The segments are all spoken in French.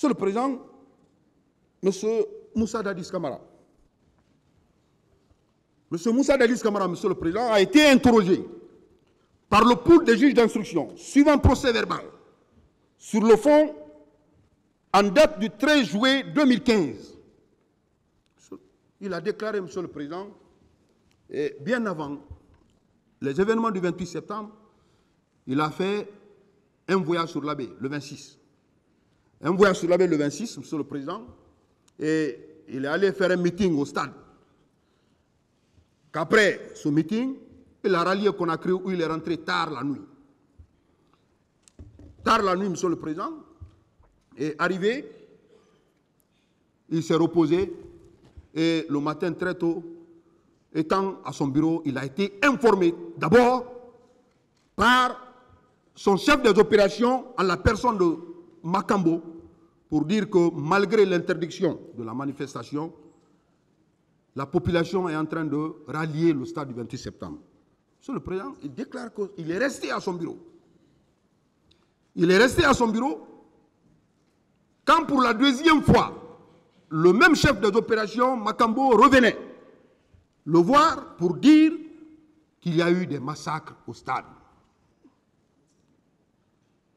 Monsieur le Président, Monsieur Moussa Dadis Camara. Monsieur Moussa Dadis Camara, Monsieur le Président, a été interrogé par le pool des juges d'instruction, suivant procès verbal, sur le fond, en date du 13 juillet 2015. Il a déclaré, Monsieur le Président, et bien avant les événements du 28 septembre, il a fait un voyage sur la baie, le 26. Un voyage sur la baie le 26, Monsieur le Président, et il est allé faire un meeting au stade. Qu'après ce meeting, il a rallié Conakry où il est rentré tard la nuit. Tard la nuit, Monsieur le Président, et arrivé, il s'est reposé et le matin très tôt, étant à son bureau, il a été informé d'abord par son chef des opérations en la personne de Makambo pour dire que malgré l'interdiction de la manifestation, la population est en train de rallier le stade du 28 septembre. Monsieur le Président, il déclare qu'il est resté à son bureau. Il est resté à son bureau quand pour la deuxième fois, le même chef des opérations, Makambo, revenait le voir pour dire qu'il y a eu des massacres au stade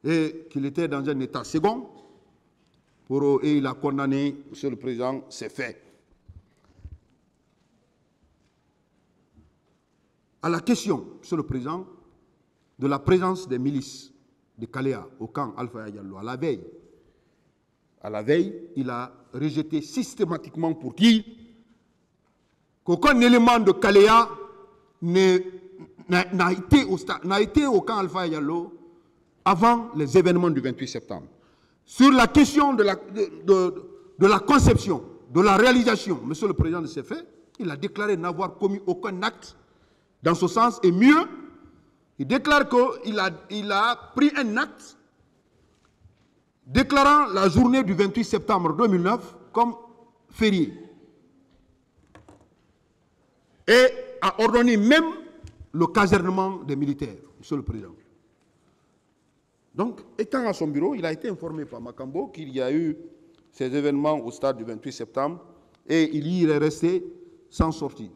et qu'il était dans un état second et il a condamné, Monsieur le Président, ces faits. À la question, Monsieur le Président, de la présence des milices de Kalea au camp Alpha Diallo, à la veille, il a rejeté systématiquement pour dire qu'aucun élément de Kalea n'a été au camp Alpha Diallo avant les événements du 28 septembre. Sur la question de la conception, de la réalisation, Monsieur le Président, de ces faits, il a déclaré n'avoir commis aucun acte dans ce sens, et mieux, il déclare qu'il a pris un acte déclarant la journée du 28 septembre 2009 comme férié et a ordonné même le casernement des militaires, Monsieur le Président. Donc, étant à son bureau, il a été informé par Makambo qu'il y a eu ces événements au stade du 28 septembre et il y est resté sans sortir.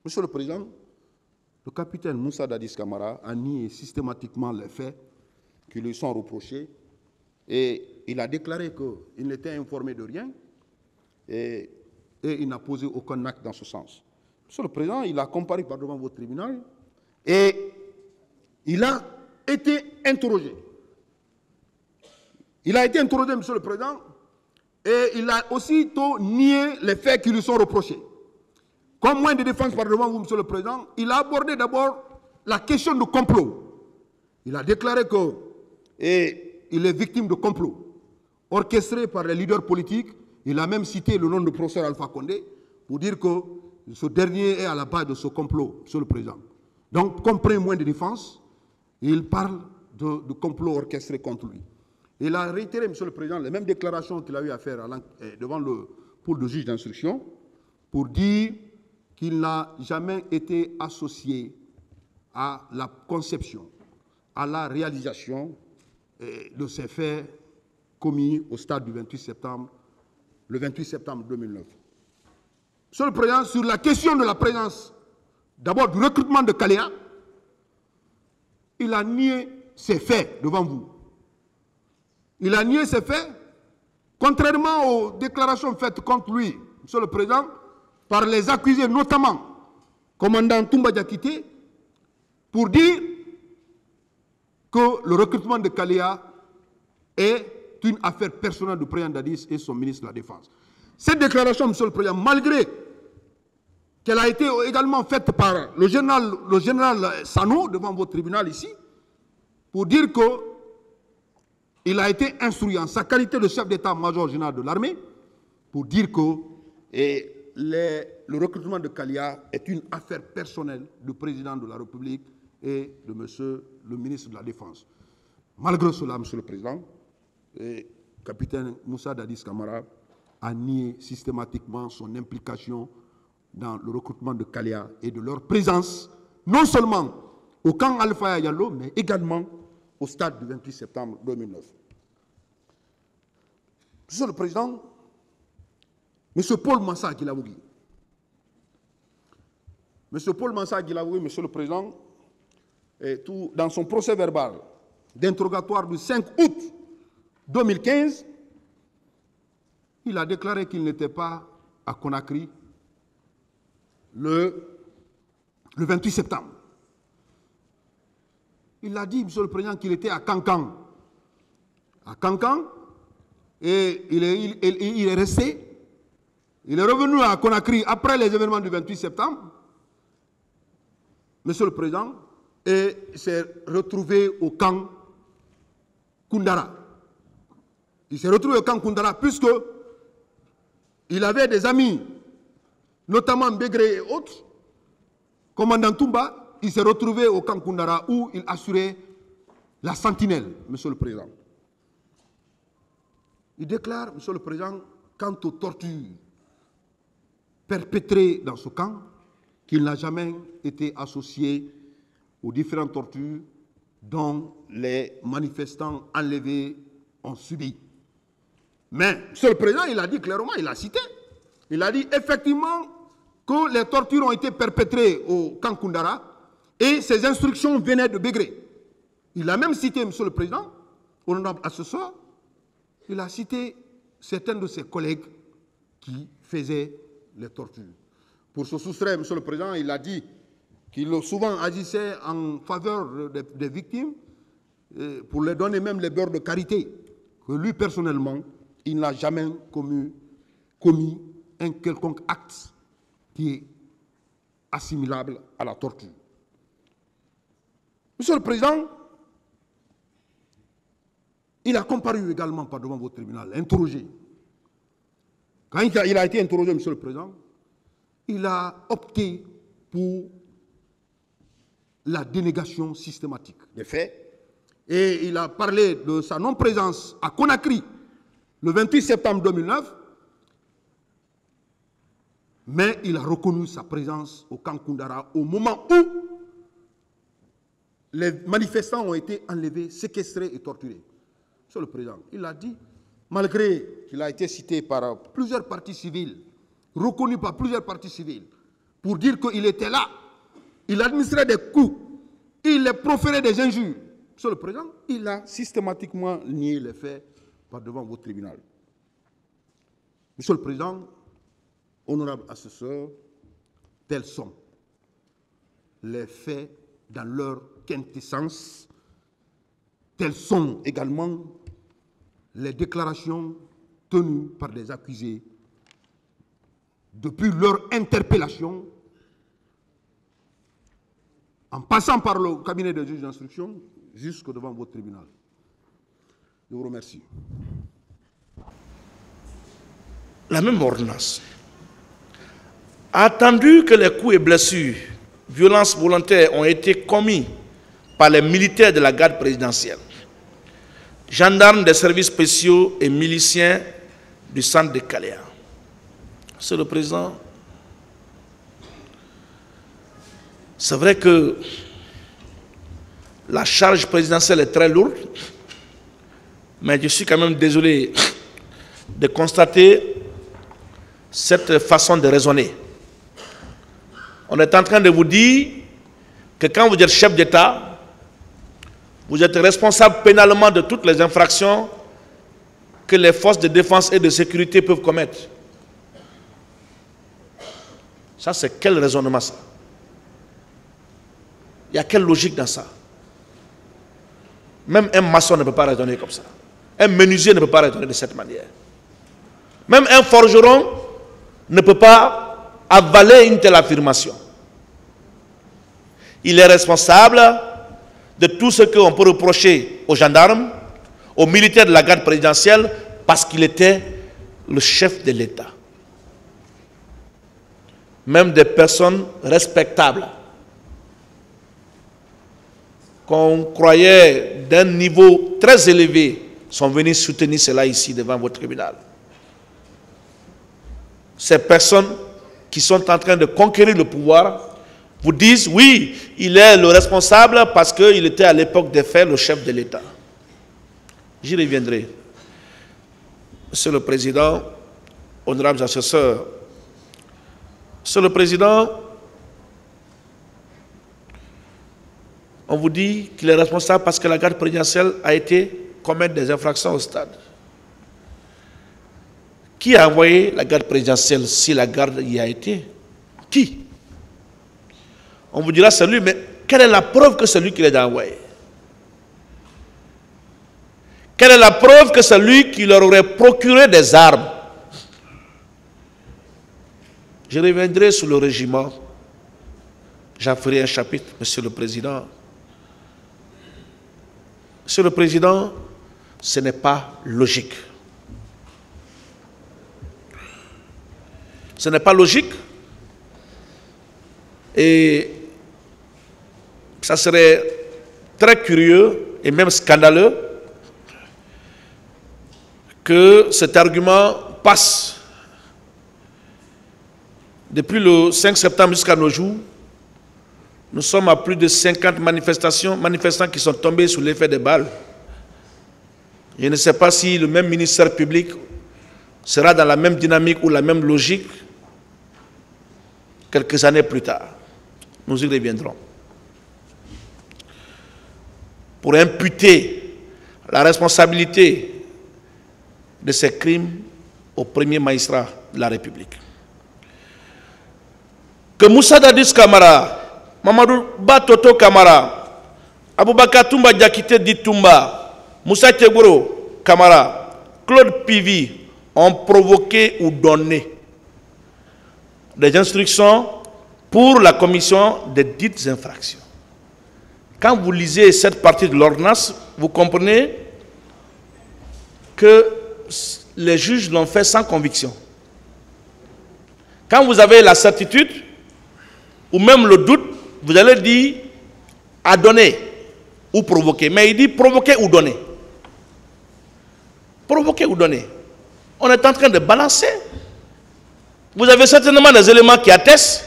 Monsieur le Président, le capitaine Moussa Dadis Camara a nié systématiquement les faits qui lui sont reprochés et il a déclaré qu'il n'était informé de rien et il n'a posé aucun acte dans ce sens. Monsieur le Président, il a comparé devant votre tribunal et il a été interrogé. Il a été interrogé, Monsieur le Président, et il a aussitôt nié les faits qui lui sont reprochés. Comme moyen de défense par devant vous, Monsieur le Président, il a abordé d'abord la question du complot. Il a déclaré qu'il est victime de complot orchestré par les leaders politiques. Il a même cité le nom du professeur Alpha Condé pour dire que ce dernier est à la base de ce complot, Monsieur le Président. Donc, comme premier moyen de défense, il parle de complot orchestré contre lui. Il a réitéré, Monsieur le Président, les mêmes déclarations qu'il a eu à faire devant le pool de juges d'instruction pour dire qu'il n'a jamais été associé à la conception, à la réalisation de ces faits commis au stade du 28 septembre, le 28 septembre 2009. Monsieur le Président, sur la question de la présence, d'abord du recrutement de Kalea, il a nié ces faits devant vous. Il a nié ces faits, contrairement aux déclarations faites contre lui, Monsieur le Président, par les accusés, notamment commandant Toumba Diakité, pour dire que le recrutement de Kalea est une affaire personnelle du président Dadis et son ministre de la Défense. Cette déclaration, Monsieur le Président, malgré qu'elle a été également faite par le général Sano devant votre tribunal ici, pour dire qu'il a été instruit en sa qualité de chef d'état-major général de l'armée, pour dire que le recrutement de Kalea est une affaire personnelle du président de la République et de Monsieur le ministre de la Défense. Malgré cela, Monsieur le Président, le capitaine Moussa Dadis Camara a nié systématiquement son implication dans le recrutement de Kalea et de leur présence, non seulement au camp Alpha Diallo, mais également au stade du 28 septembre 2009. Monsieur le Président, M. Paul Massa Guilaoui, M. Paul Massa Guilaoui, Monsieur le Président, dans son procès verbal d'interrogatoire du 5 août 2015, il a déclaré qu'il n'était pas à Conakry le 28 septembre. Il a dit, Monsieur le Président, qu'il était à Cancan. À Cancan, et il est resté. Il est revenu à Conakry après les événements du 28 septembre, Monsieur le Président, et s'est retrouvé au camp Koundara. Il s'est retrouvé au camp Koundara puisque il avait des amis, notamment Bégré et autres, commandant Toumba. Il s'est retrouvé au camp Koundara où il assurait la sentinelle, Monsieur le Président. Il déclare, Monsieur le Président, quant aux tortures perpétrées dans ce camp, qu'il n'a jamais été associé aux différentes tortures dont les manifestants enlevés ont subi. Mais, Monsieur le Président, il a dit clairement, il a cité, il a dit effectivement que les tortures ont été perpétrées au camp Koundara et ces instructions venaient de Bégré. Il a même cité, Monsieur le Président, honorable assesseur, il a cité certains de ses collègues qui faisaient les tortures. Pour se soustraire, Monsieur le Président, il a dit qu'il souvent agissait en faveur des victimes, pour leur donner même les beurres de karité, que lui personnellement, il n'a jamais commis un quelconque acte qui est assimilable à la torture. Monsieur le Président, il a comparu également devant votre tribunal, interrogé. Quand il a été interrogé, Monsieur le Président, il a opté pour la dénégation systématique des faits et il a parlé de sa non-présence à Conakry le 28 septembre 2009, mais il a reconnu sa présence au camp Koundara au moment où les manifestants ont été enlevés, séquestrés et torturés. Monsieur le Président, il a dit, malgré qu'il a été cité par plusieurs partis civils, reconnu par plusieurs partis civils, pour dire qu'il était là, il administrait des coups, il proférait des injures. Monsieur le Président, il a systématiquement nié les faits devant votre tribunal. Monsieur le Président, honorable assesseur, tels sont les faits dans leur quintessence, telles sont également les déclarations tenues par les accusés depuis leur interpellation, en passant par le cabinet de juge d'instruction, jusque devant votre tribunal. Je vous remercie. La même ordonnance a attendu que les coups et blessures, violences volontaires ont été commis par les militaires de la garde présidentielle, gendarmes des services spéciaux et miliciens du centre de Caléa. Monsieur le Président, c'est vrai que la charge présidentielle est très lourde, mais je suis quand même désolé de constater cette façon de raisonner. On est en train de vous dire que quand vous êtes chef d'État, vous êtes responsable pénalement de toutes les infractions que les forces de défense et de sécurité peuvent commettre. Ça, c'est quel raisonnement ça? Il y a quelle logique dans ça? Même un maçon ne peut pas raisonner comme ça. Un menuisier ne peut pas raisonner de cette manière. Même un forgeron ne peut pas avaler une telle affirmation. Il est responsable de tout ce qu'on peut reprocher aux gendarmes, aux militaires de la garde présidentielle, parce qu'il était le chef de l'État. Même des personnes respectables, qu'on croyait d'un niveau très élevé, sont venus soutenir cela ici devant votre tribunal. Ces personnes qui sont en train de conquérir le pouvoir vous disent, oui, il est le responsable parce qu'il était à l'époque des faits le chef de l'État. J'y reviendrai. Monsieur le Président, honorables assesseurs, Monsieur le Président, on vous dit qu'il est responsable parce que la garde présidentielle a été commettre des infractions au stade. Qui a envoyé la garde présidentielle si la garde y a été? Qui? On vous dira c'est lui, mais quelle est la preuve que c'est lui qui les a envoyés? Quelle est la preuve que c'est lui qui leur aurait procuré des armes? Je reviendrai sur le régiment. J'en ferai un chapitre, Monsieur le Président. Monsieur le Président, ce n'est pas logique. Ce n'est pas logique. Et ça serait très curieux et même scandaleux que cet argument passe. Depuis le 5 septembre jusqu'à nos jours, nous sommes à plus de 50 manifestants qui sont tombés sous l'effet des balles. Je ne sais pas si le même ministère public sera dans la même dynamique ou la même logique quelques années plus tard. Nous y reviendrons. Pour imputer la responsabilité de ces crimes au premier magistrat de la République. Que Moussa Dadis Camara, Mamadou Batoto Camara, Aboubakar Toumba Diakité Ditumba, Moussa Tegoro Camara, Claude Pivi ont provoqué ou donné des instructions pour la commission de dites infractions. Quand vous lisez cette partie de l'ordonnance, vous comprenez que les juges l'ont fait sans conviction. Quand vous avez la certitude, ou même le doute, vous allez dire à donner ou provoquer. Mais il dit provoquer ou donner. Provoquer ou donner. On est en train de balancer. Vous avez certainement des éléments qui attestent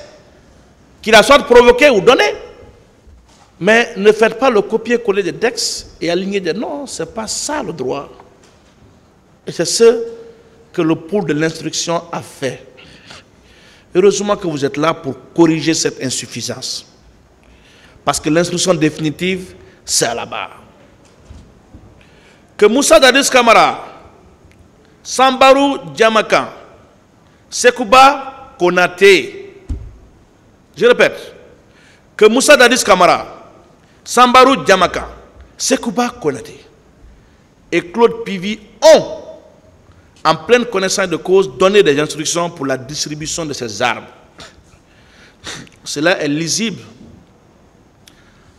qu'il a soit provoqué ou donné. Mais ne faites pas le copier-coller des textes et aligner des noms. Ce n'est pas ça le droit. Et c'est ce que le pôle de l'instruction a fait. Heureusement que vous êtes là pour corriger cette insuffisance. Parce que l'instruction définitive, c'est à la barre. Que Moussa Dadis Camara, Sambarou Diamakan, Sekouba Konaté, je répète, que Moussa Dadis Camara, Sambarou Diamakan, Sekouba Konaté et Claude Pivi ont, en pleine connaissance de cause, donné des instructions pour la distribution de ces armes. Cela est lisible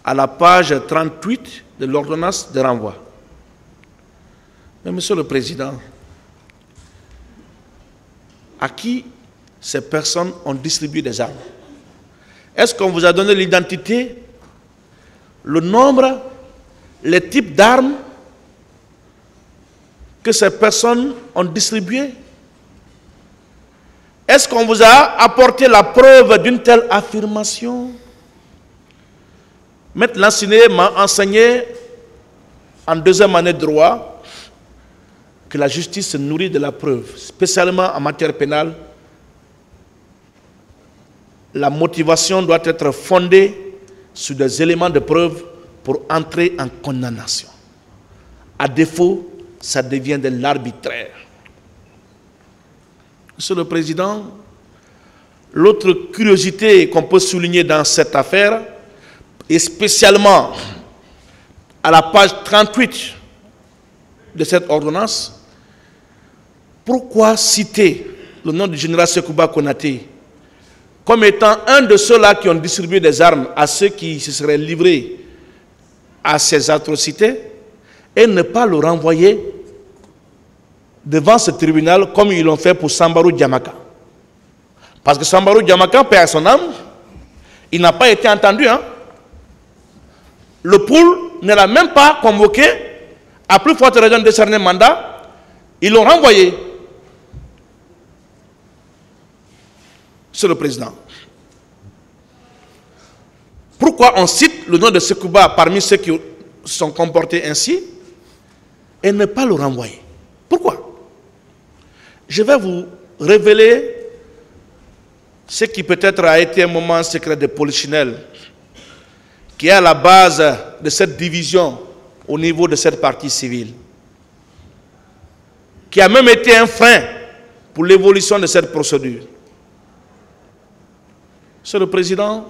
à la page 38 de l'ordonnance de renvoi. Mais Monsieur le Président, à qui ces personnes ont distribué des armes? Est-ce qu'on vous a donné l'identité, le nombre, les types d'armes que ces personnes ont distribuées? Est-ce qu'on vous a apporté la preuve d'une telle affirmation? Maître Lansiné m'a enseigné en deuxième année de droit que la justice se nourrit de la preuve, spécialement en matière pénale. La motivation doit être fondée sur des éléments de preuve pour entrer en condamnation. À défaut, ça devient de l'arbitraire. Monsieur le Président, l'autre curiosité qu'on peut souligner dans cette affaire, et spécialement à la page 38 de cette ordonnance, pourquoi citer le nom du général Sekouba Konaté comme étant un de ceux-là qui ont distribué des armes à ceux qui se seraient livrés à ces atrocités et ne pas le renvoyer devant ce tribunal comme ils l'ont fait pour Sambarou Diamaka? Parce que Sambarou Diamaka, paix à son âme, il n'a pas été entendu. Le pool ne l'a même pas convoqué, à plus forte raison de décerner mandat, ils l'ont renvoyé. Monsieur le Président, Pourquoi on cite le nom de Sekouba parmi ceux qui se sont comportés ainsi et ne pas le renvoyer? Pourquoi? Je vais vous révéler ce qui peut-être a été un moment secret de Polichinelle, qui est à la base de cette division au niveau de cette partie civile, qui a même été un frein pour l'évolution de cette procédure. Monsieur le Président,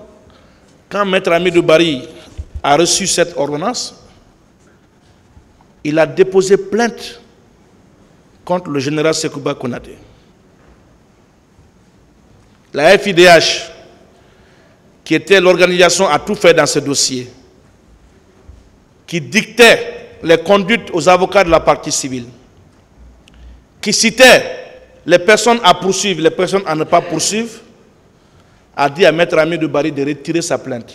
quand Maître Hamidou Barry a reçu cette ordonnance, il a déposé plainte contre le général Sekouba Konaté. La FIDH, qui était l'organisation à tout faire dans ce dossier, qui dictait les conduites aux avocats de la partie civile, qui citait les personnes à poursuivre, les personnes à ne pas poursuivre, a dit à Maître Hamidou Barry de retirer sa plainte.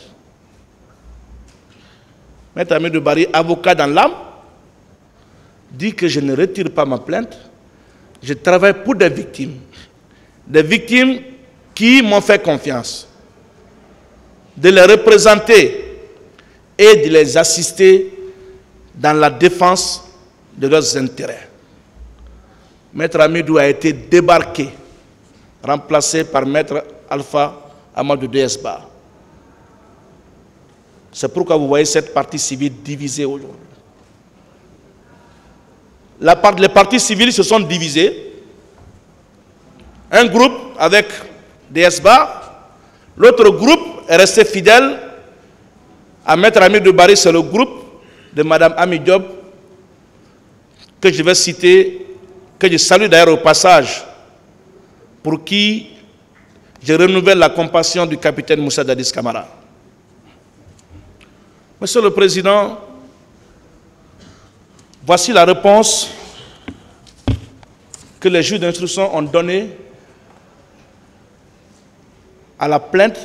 Maître Hamidou Barry, avocat dans l'âme, dit que je ne retire pas ma plainte, je travaille pour des victimes qui m'ont fait confiance, de les représenter et de les assister dans la défense de leurs intérêts. Maître Hamidou a été débarqué, remplacé par Maître Alpha Amadou Desba. C'est pourquoi vous voyez cette partie civile divisée aujourd'hui. Les partis civils se sont divisés. Un groupe avec Desba, l'autre groupe est resté fidèle à Maître Hamidou Barry, c'est le groupe de Mme Ami Diop, que je vais citer, que je salue d'ailleurs au passage, pour qui je renouvelle la compassion du capitaine Moussa Dadis Camara. Monsieur le Président, voici la réponse que les juges d'instruction ont donnée à la plainte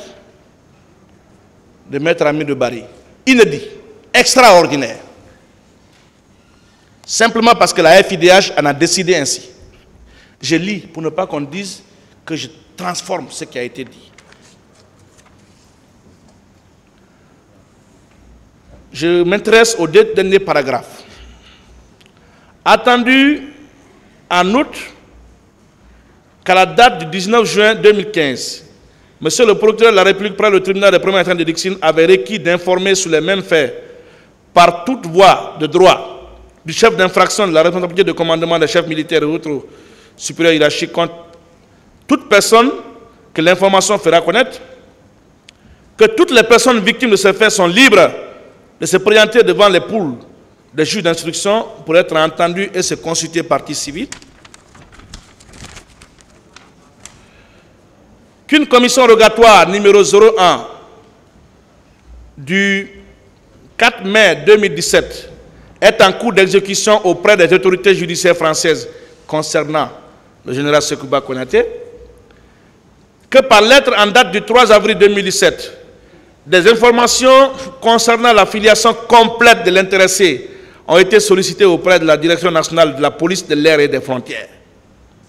de Maître Hamidou Barry. Inédit, extraordinaire. Simplement parce que la FIDH en a décidé ainsi. Je lis pour ne pas qu'on dise que je transforme ce qui a été dit. Je m'intéresse aux deux derniers paragraphes. Attendu en août qu'à la date du 19 juin 2015, Monsieur le procureur de la République près le tribunal de première instance de Dixine avait requis d'informer sur les mêmes faits par toute voie de droit du chef d'infraction de la responsabilité de commandement des chefs militaires et autres supérieurs hiérarchiques contre toute personne que l'information fera connaître, que toutes les personnes victimes de ces faits sont libres de se présenter devant les poules des juges d'instruction pour être entendues et se consulter partie civile, qu'une commission rogatoire numéro 01 du 4 mai 2017 est en cours d'exécution auprès des autorités judiciaires françaises concernant le général Sekouba Konaté, que par lettre en date du 3 avril 2017, des informations concernant la filiation complète de l'intéressé ont été sollicitées auprès de la Direction nationale de la police de l'air et des frontières.